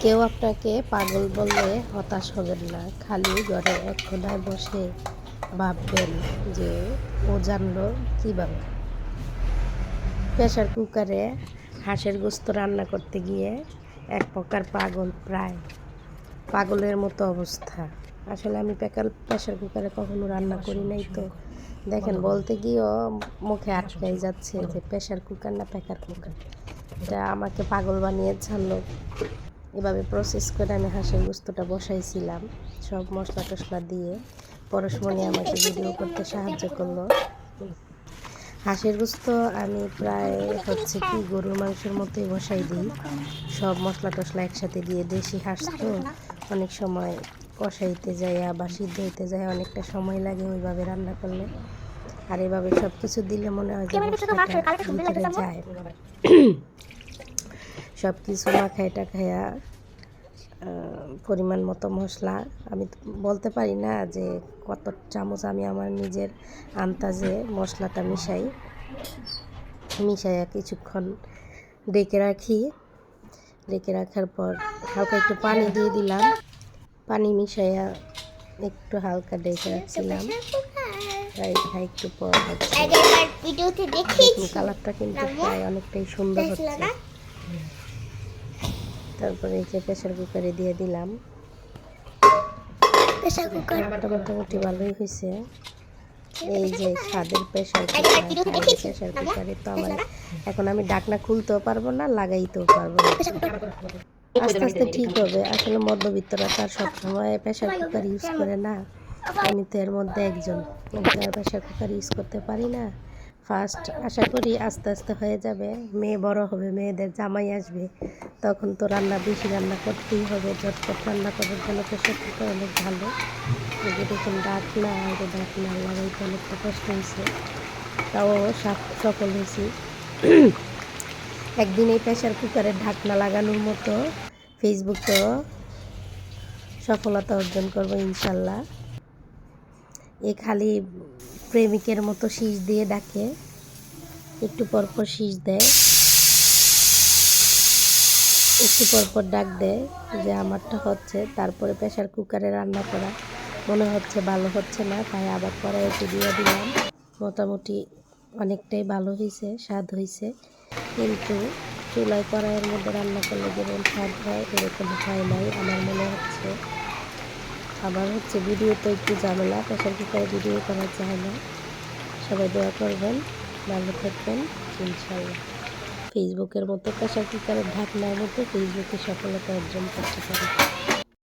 কেউ আপনাকে পাগল বললে হতাশ হবেন না। খালি ঘরের এক কোণায় বসে ভাববেন যে ও জানলো কীভাবে। প্রেসার কুকারে হাঁসের গোস্ত রান্না করতে গিয়ে এক প্রকার প্রায় পাগলের মতো অবস্থা। আসলে আমি প্রেসার কুকারে কখনো রান্না করি নাই, তো দেখেন বলতে গিয়েও মুখে আটকাই যাচ্ছে যে প্রেসার কুকার না প্রেসার কুকার। এটা আমাকে পাগল বানিয়ে ছাড়লো। এভাবে প্রসেস করে আমি হাঁসের গোস্তটা বসাইছিলাম সব মশলা টশলা দিয়ে। পরশমণি আমাকে ভিডিও করতে সাহায্য করলো। হাঁসের গোস্ত আমি প্রায় কি গরুর মাংসের মতোই বসাই দিই, সব মশলা টশলা একসাথে দিয়ে। দেশি হাঁস তো অনেক সময় কষাইতে যায় বা সিদ্ধ হইতে যায়, অনেকটা সময় লাগে ওইভাবে রান্না করলে। আর এভাবে সব কিছু দিলে মনে হয় যে মশলাটা ভিতরে যায়। সব কিছু মাখায় টাখায়া পরিমাণ মতো মশলা, আমি বলতে পারি না যে কত চামচ, আমি আমার নিজের আন্দাজে মশলাটা মিশাইয়া কিছুক্ষণ ঢেকে রাখি। ঢেকে রাখার পর হালকা একটু পানি দিয়ে দিলাম। পানি মিশাইয়া একটু হালকা ঢেকে রাখছিলাম। একটু পর কালারটা কিন্তু প্রায় অনেকটাই সুন্দর হচ্ছে। তারপরে এই যে প্রেসার কুকারে দিয়ে দিলাম। প্রেসার কুকারটা মোটামুটি ভালোই হয়েছে। এই যে স্বাদের প্রেসার কুকারে তো আমার এখন আমি ঢাকনা খুলতেও পারবো না, লাগাইতেও পারবো না। আস্তে আস্তে ঠিক হবে। আসলে মধ্যবিত্তরা তার সবসময় প্রেসার কুকার ইউজ করে না। আমি তো এর মধ্যে একজন, কিন্তু আর প্রেসার কুকার ইউজ করতে পারি না। ফার্স্ট আশা করি আস্তে আস্তে হয়ে যাবে। মেয়ে বড় হবে, মেয়েদের জামাই আসবে, তখন তো বেশি রান্না করতেই হবে। ঝটপট রান্না করার জন্য প্রেসার কুকার অনেক ভালো। দেখুন ঢাকনা লাগাইতে অনেকটা কষ্ট হয়েছে, তাও সফল হয়েছি। একদিন এই প্রেসার কুকারের ঢাকনা লাগানোর মতো ফেসবুকেও সফলতা অর্জন করবো ইনশাল্লাহ। খালি প্রেমিকের মতো শীষ দিয়ে ডাকে, একটু পরপর শীষ দেয়, একটু পরপর ডাক দেয় যে আমারটা হচ্ছে। তারপরে প্রেসার কুকারে রান্না করা মনে হচ্ছে ভালো হচ্ছে না, তাই আবার কড়াইতে দিয়ে দিলাম। মোটামুটি অনেকটাই ভালো হয়েছে, স্বাদ হয়েছে। কিন্তু চুলায় কড়াইয়ের মধ্যে রান্না করলে যেমন স্বাদ হয় এরকম হয় নাই আমার মনে হচ্ছে। আবার ভিডিও তো একটু ঝামেলা, প্রেসার কুকারে ভিডিও করা যায় না। সবাই দোয়া করবেন, ভালো থাকবেন ইনশাল্লাহ। ফেসবুকের মতো প্রেসার কুকারের ঢাকনার মতো ফেসবুকে সফলতা অর্জন করতে পারি।